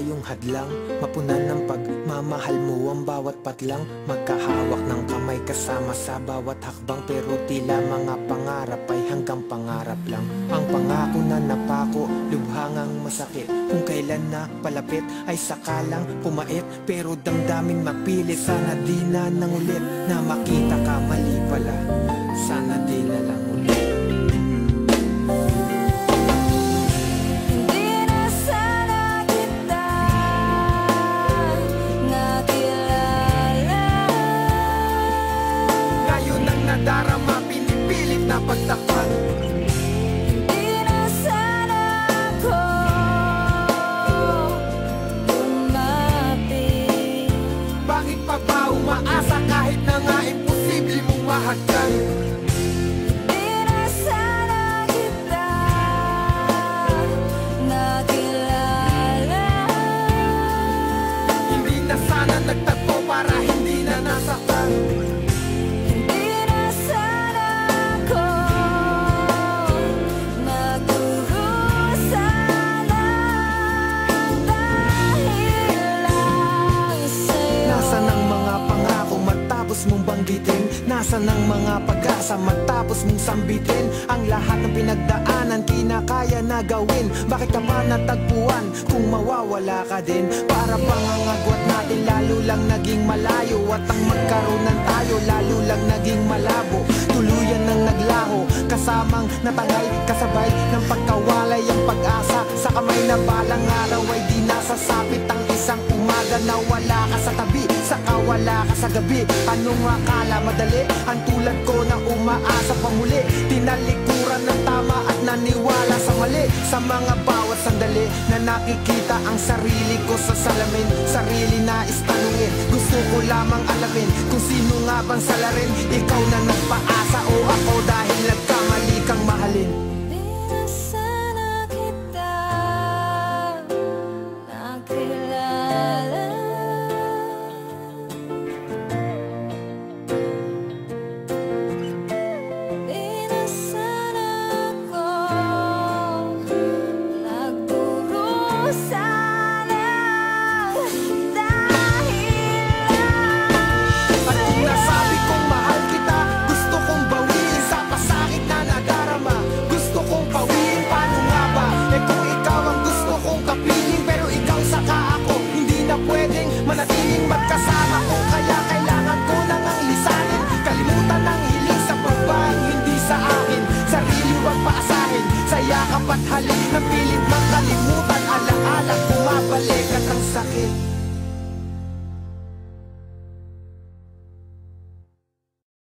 tayong hadlang, mapunan ng pagmamahal mo ang bawat patlang. Magkahawak ng kamay kasama sa bawat hakbang, pero tila mga pangarap ay hanggang pangarap lang. Ang pangako na napako, lubhangang masakit. Kung kailan na palapit ay sakalang pumait, pero damdaming mapilit. Sana di na nangulit na makita ka, mali pala. Sana di na lang ulit. Darama, pinipilit na pagtakpan. Hindi na sana ako lumapit. Bakit pa ba umaasa kahit na nga imposible mong mahagkan? Hindi na sana kita nakilala. Hindi na sana nagtagpo para hindi na nasaktan. Mong banggitin, nasa ng mga pag-asa matapos mong sambitin. Ang lahat ng pinagdaanan kinakaya na gawin. Bakit ka pa natagpuan kung mawawala ka din? Para bang ang agwat natin lalo lang naging malayo, at ang magkaroon tayo lalo lang naging malabo. Tuluyan ng naglaho, kasamang natangay, kasabay ng pagkawalay ang pag-asa. Sa kamay na balang araw ay di nasasapit ang isang umaga na wala ka sa tabi, saka wala ka sa gabi. Anong akala madali? Ang tulad ko na umaasa pa muli, tinalikuran ng tama at naniwala sa mali. Sa mga bawat sandali na nakikita ang sarili ko sa salamin, sarili na istanungin, gusto ko lamang alamin kung sino nga bang salarin. Ikaw na nagpaasa o ako dahil nagkamali kang mahalin. Di na sana kita nakilala. Sa